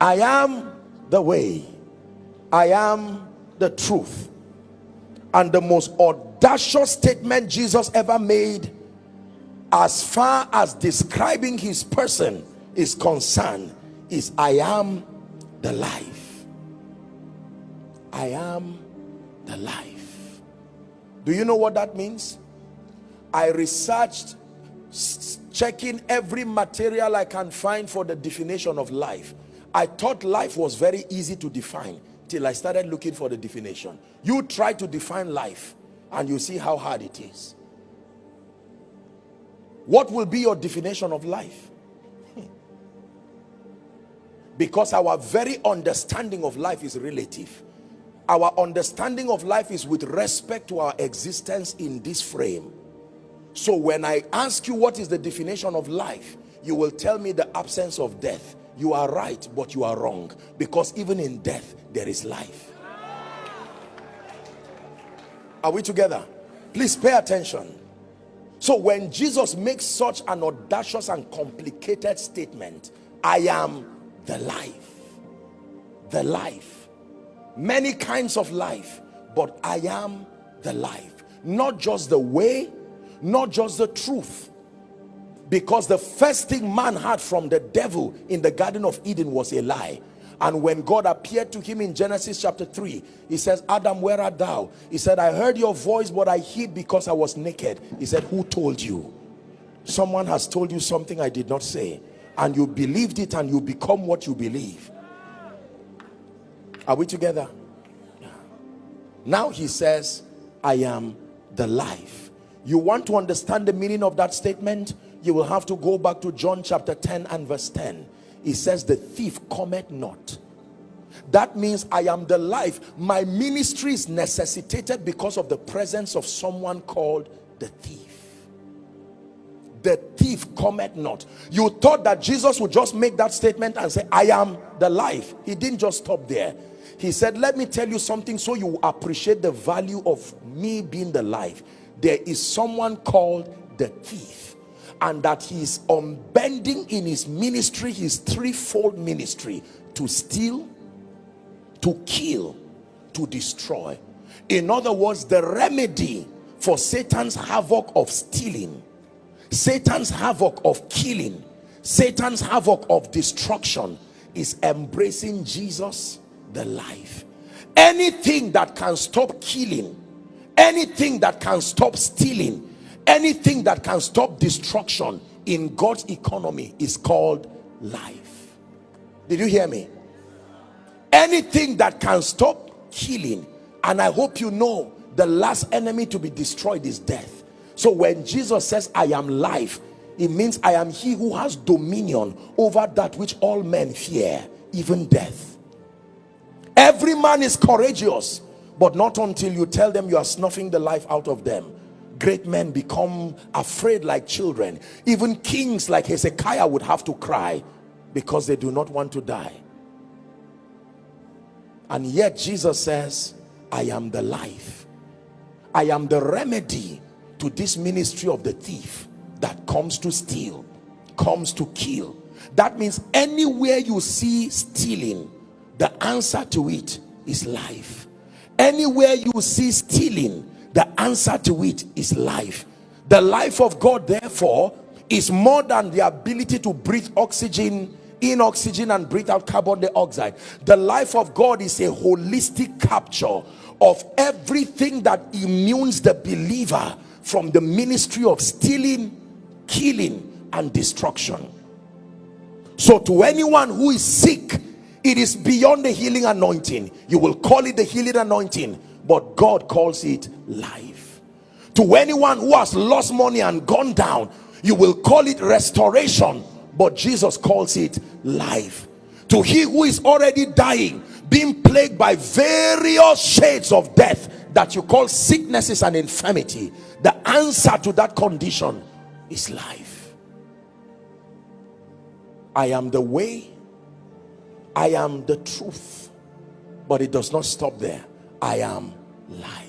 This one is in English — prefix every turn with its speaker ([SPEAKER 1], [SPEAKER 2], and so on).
[SPEAKER 1] I am the way, I am the truth. And the most audacious statement Jesus ever made as far as describing his person is concerned is, I am the life. I am the life. Do you know what that means? I researched, checking every material I can find for the definition of life. I thought life was very easy to define till I started looking for the definition. You try to define life and you see how hard it is. What will be your definition of life? Because our very understanding of life is relative. Our understanding of life is with respect to our existence in this frame. So when I ask you what is the definition of life, you will tell me the absence of death. You are right, but you are wrong, because even in death there is life. Are we together? Please pay attention. So when Jesus makes such an audacious and complicated statement, I am the life. The life. Many kinds of life, but I am the life. Not just the way, not just the truth. Because the first thing man had from the devil in the Garden of Eden was a lie. And when God appeared to him in Genesis chapter 3, he says, Adam, where art thou? He said, I heard your voice, but I hid because I was naked. He said, who told you? Someone has told you something I did not say, and you believed it, and you become what you believe. Are we together? Now he says, I am the life. You want to understand the meaning of that statement? You will have to go back to John chapter 10 and verse 10. He says, the thief cometh not. That means I am the life. My ministry is necessitated because of the presence of someone called the thief. The thief cometh not. You thought that Jesus would just make that statement and say, I am the life. He didn't just stop there. He said, let me tell you something so you appreciate the value of me being the life. There is someone called the thief. And that he is unbending in his ministry, his threefold ministry: to steal, to kill, to destroy. In other words, the remedy for Satan's havoc of stealing, Satan's havoc of killing, Satan's havoc of destruction is embracing Jesus, the life. Anything that can stop killing, anything that can stop stealing, anything that can stop destruction in God's economy is called life. Did you hear me? Anything that can stop killing. And I hope you know the last enemy to be destroyed is death. So when Jesus says I am life, it means I am he who has dominion over that which all men fear, even death. Every man is courageous, but not until you tell them you are snuffing the life out of them. Great men become afraid like children. Even kings like Hezekiah would have to cry because they do not want to die. And yet Jesus says, I am the life. I am the remedy to this ministry of the thief that comes to steal, comes to kill. That means anywhere you see stealing, the answer to it is life. Anywhere you see stealing, the answer to it is life. The life of God, therefore, is more than the ability to breathe oxygen, in oxygen, and breathe out carbon dioxide. The life of God is a holistic capture of everything that immunes the believer from the ministry of stealing, killing, and destruction. So to anyone who is sick, it is beyond the healing anointing. You will call it the healing anointing, but God calls it life. To anyone who has lost money and gone down, you will call it restoration, but Jesus calls it life. To he who is already dying, being plagued by various shades of death that you call sicknesses and infirmity, the answer to that condition is life. I am the way, I am the truth, but it does not stop there. I am life.